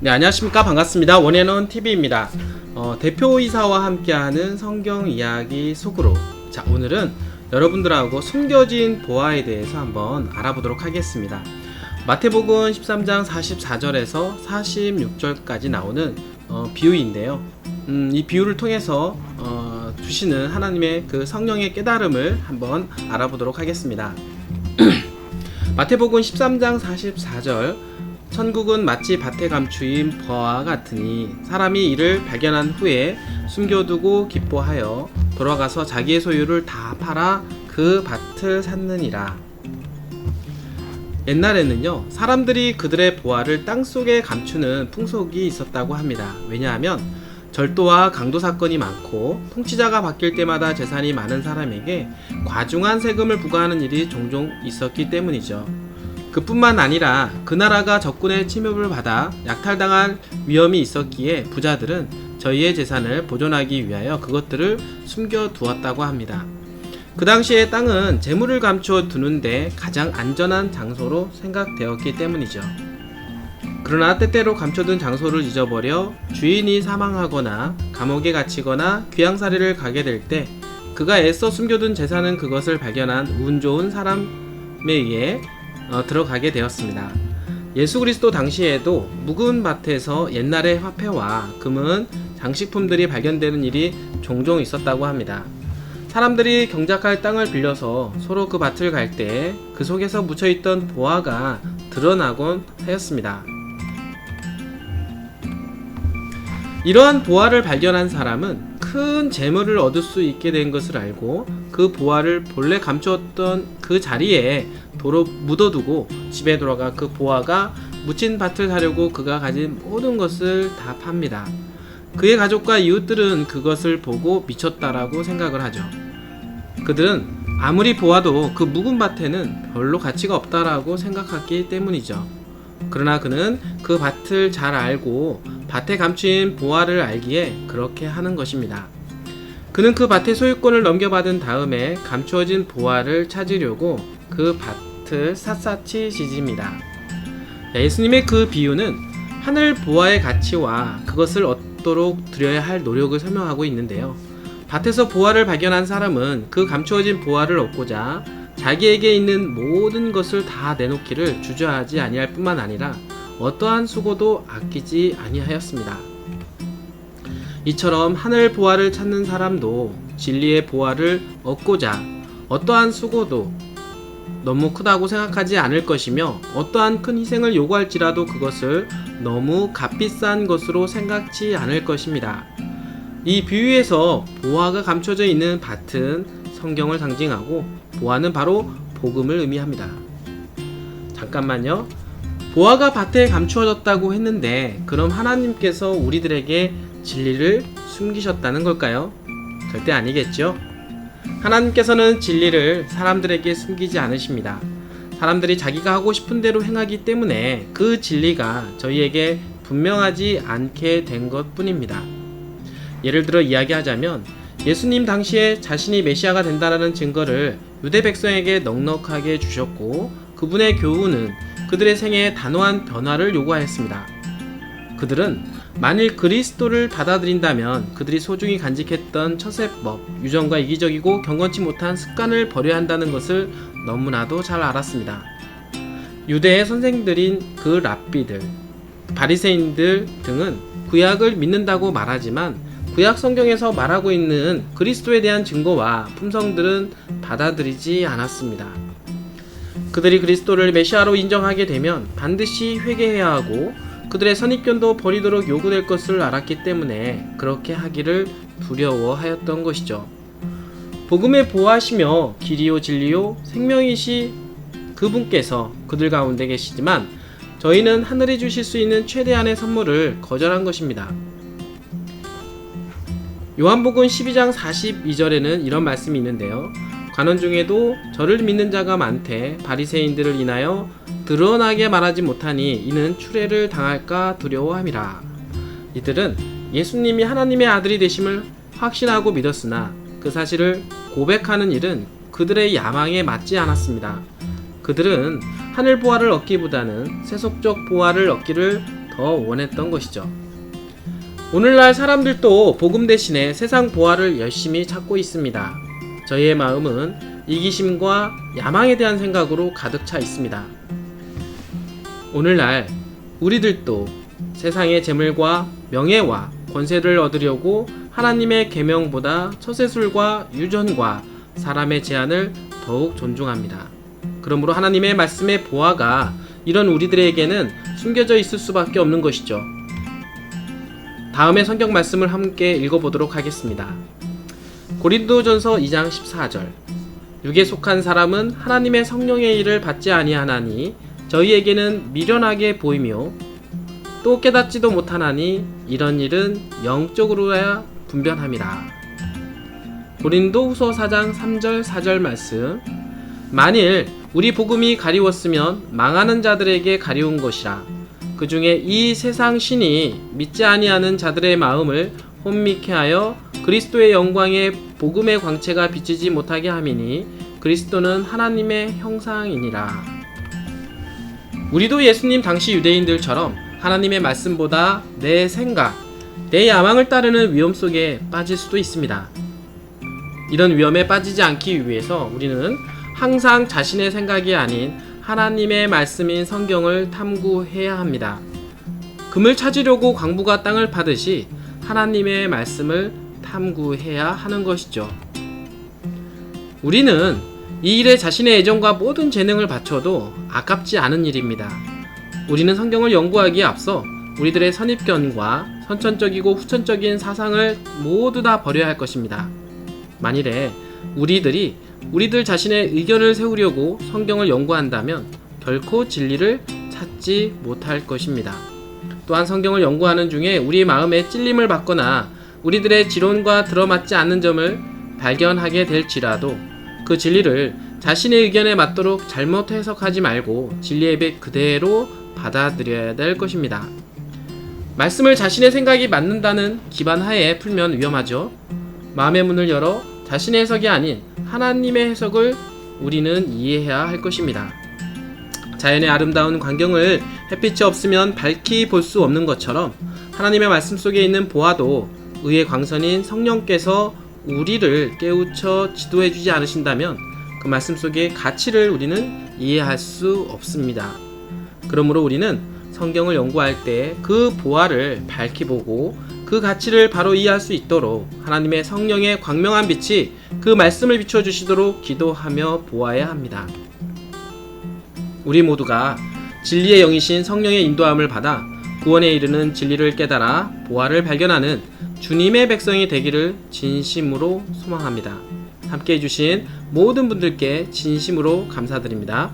네, 안녕하십니까. 반갑습니다. 원앤원 TV입니다. 대표이사와 함께하는 성경 이야기 속으로. 자, 오늘은 여러분들하고 숨겨진 보화에 대해서 한번 알아보도록 하겠습니다. 마태복음 13장 44절에서 46절까지 나오는 비유인데요. 이 비유를 통해서 주시는 하나님의 그 성령의 깨달음을 한번 알아보도록 하겠습니다. 마태복음 13장 44절, 천국은 마치 밭에 감추인 보화와 같으니 사람이 이를 발견한 후에 숨겨두고 기뻐하여 돌아가서 자기의 소유를 다 팔아 그 밭을 샀느니라. 옛날에는요, 사람들이 그들의 보화를 땅속에 감추는 풍속이 있었다고 합니다. 왜냐하면 절도와 강도 사건이 많고 통치자가 바뀔 때마다 재산이 많은 사람에게 과중한 세금을 부과하는 일이 종종 있었기 때문이죠. 그뿐만 아니라 그 나라가 적군의 침입을 받아 약탈당할 위험이 있었기에 부자들은 저희의 재산을 보존하기 위하여 그것들을 숨겨두었다고 합니다. 그 당시에 땅은 재물을 감추어 두는데 가장 안전한 장소로 생각되었기 때문이죠. 그러나 때때로 감춰둔 장소를 잊어버려 주인이 사망하거나 감옥에 갇히거나 귀양살이를 가게 될 때 그가 애써 숨겨둔 재산은 그것을 발견한 운 좋은 사람에 의해 들어가게 되었습니다. 예수 그리스도 당시에도 묵은 밭에서 옛날의 화폐와 금은 장식품들이 발견되는 일이 종종 있었다고 합니다. 사람들이 경작할 땅을 빌려서 서로 그 밭을 갈 때 그 속에서 묻혀있던 보화가 드러나곤 하였습니다. 이러한 보화를 발견한 사람은 큰 재물을 얻을 수 있게 된 것을 알고 그 보화를 본래 감추었던 그 자리에 도로 묻어두고 집에 돌아가 그 보화가 묻힌 밭을 사려고 그가 가진 모든 것을 다 팝니다. 그의 가족과 이웃들은 그것을 보고 미쳤다라고 생각을 하죠. 그들은 아무리 보아도 그 묵은 밭에는 별로 가치가 없다라고 생각했기 때문이죠. 그러나 그는 그 밭을 잘 알고 밭에 감추인 보화를 알기에 그렇게 하는 것입니다. 그는 그 밭의 소유권을 넘겨받은 다음에 감추어진 보화를 찾으려고 그 밭을 샅샅이 뒤집니다. 예수님의 그 비유는 하늘 보화의 가치와 그것을 얻도록 드려야 할 노력을 설명하고 있는데요. 밭에서 보화를 발견한 사람은 그 감추어진 보화를 얻고자 자기에게 있는 모든 것을 다 내놓기를 주저하지 아니할 뿐만 아니라 어떠한 수고도 아끼지 아니하였습니다. 이처럼 하늘 보화를 찾는 사람도 진리의 보화를 얻고자 어떠한 수고도 너무 크다고 생각하지 않을 것이며 어떠한 큰 희생을 요구할지라도 그것을 너무 값비싼 것으로 생각지 않을 것입니다. 이 비유에서 보화가 감춰져 있는 밭은 성경을 상징하고 보화는 바로 복음을 의미합니다. 잠깐만요. 보화가 밭에 감추어졌다고 했는데 그럼 하나님께서 우리들에게 진리를 숨기셨다는 걸까요? 절대 아니겠죠? 하나님께서는 진리를 사람들에게 숨기지 않으십니다. 사람들이 자기가 하고 싶은 대로 행하기 때문에 그 진리가 저희에게 분명하지 않게 된 것 뿐입니다. 예를 들어 이야기하자면 예수님 당시에 자신이 메시아가 된다는 증거를 유대 백성에게 넉넉하게 주셨고 그분의 교훈은 그들의 생애에 단호한 변화를 요구하였습니다. 그들은 만일 그리스도를 받아들인다면 그들이 소중히 간직했던 처세법, 유전과 이기적이고 경건치 못한 습관을 버려야 한다는 것을 너무나도 잘 알았습니다. 유대의 선생들인 그 랍비들, 바리새인들 등은 구약을 믿는다고 말하지만 구약 성경에서 말하고 있는 그리스도에 대한 증거와 품성들은 받아들이지 않았습니다. 그들이 그리스도를 메시아로 인정하게 되면 반드시 회개해야 하고 그들의 선입견도 버리도록 요구될 것을 알았기 때문에 그렇게 하기를 두려워하였던 것이죠. 복음의 보호하시며 길이요 진리요 생명이시 그분께서 그들 가운데 계시지만 저희는 하늘이 주실 수 있는 최대한의 선물을 거절한 것입니다. 요한복음 12장 42절에는 이런 말씀이 있는데요. 관원 중에도 저를 믿는 자가 많되 바리새인들을 인하여 드러나게 말하지 못하니 이는 추례를 당할까 두려워함이라. 이들은 예수님이 하나님의 아들이 되심을 확신하고 믿었으나 그 사실을 고백하는 일은 그들의 야망에 맞지 않았습니다. 그들은 하늘 보화를 얻기보다는 세속적 보화를 얻기를 더 원했던 것이죠. 오늘날 사람들도 복음 대신에 세상 보화를 열심히 찾고 있습니다. 저희의 마음은 이기심과 야망에 대한 생각으로 가득 차 있습니다. 오늘날 우리들도 세상의 재물과 명예와 권세를 얻으려고 하나님의 계명보다 처세술과 유전과 사람의 제안을 더욱 존중합니다. 그러므로 하나님의 말씀의 보화가 이런 우리들에게는 숨겨져 있을 수밖에 없는 것이죠. 다음에 성경 말씀을 함께 읽어보도록 하겠습니다. 고린도전서 2장 14절. 육에 속한 사람은 하나님의 성령의 일을 받지 아니하나니 저희에게는 미련하게 보이며 또 깨닫지도 못하나니 이런 일은 영적으로야 분별함이라. 고린도후서 4장 3절 4절 말씀. 만일 우리 복음이 가리웠으면 망하는 자들에게 가리운 것이라. 그 중에 이 세상 신이 믿지 아니하는 자들의 마음을 혼미케 하여 그리스도의 영광의 복음의 광채가 비치지 못하게 함이니 그리스도는 하나님의 형상이니라. 우리도 예수님 당시 유대인들처럼 하나님의 말씀보다 내 생각, 내 야망을 따르는 위험 속에 빠질 수도 있습니다. 이런 위험에 빠지지 않기 위해서 우리는 항상 자신의 생각이 아닌 하나님의 말씀인 성경을 탐구해야 합니다. 금을 찾으려고 광부가 땅을 파듯이 하나님의 말씀을 탐구해야 하는 것이죠. 우리는 이 일에 자신의 애정과 모든 재능을 바쳐도 아깝지 않은 일입니다. 우리는 성경을 연구하기에 앞서 우리들의 선입견과 선천적이고 후천적인 사상을 모두 다 버려야 할 것입니다. 만일에 우리들 자신의 의견을 세우려고 성경을 연구한다면 결코 진리를 찾지 못할 것입니다. 또한 성경을 연구하는 중에 우리 마음에 찔림을 받거나 우리들의 지론과 들어맞지 않는 점을 발견하게 될지라도 그 진리를 자신의 의견에 맞도록 잘못 해석하지 말고 진리의 빛 그대로 받아들여야 될 것입니다. 말씀을 자신의 생각이 맞는다는 기반 하에 풀면 위험하죠. 마음의 문을 열어 자신의 해석이 아닌 하나님의 해석을 우리는 이해해야 할 것입니다. 자연의 아름다운 광경을 햇빛이 없으면 밝히 볼 수 없는 것처럼 하나님의 말씀 속에 있는 보화도 의의 광선인 성령께서 우리를 깨우쳐 지도해주지 않으신다면 그 말씀 속의 가치를 우리는 이해할 수 없습니다. 그러므로 우리는 성경을 연구할 때 그 보화를 밝히 보고 그 가치를 바로 이해할 수 있도록 하나님의 성령의 광명한 빛이 그 말씀을 비춰주시도록 기도하며 보아야 합니다. 우리 모두가 진리의 영이신 성령의 인도함을 받아 구원에 이르는 진리를 깨달아 보화를 발견하는 주님의 백성이 되기를 진심으로 소망합니다. 함께 해주신 모든 분들께 진심으로 감사드립니다.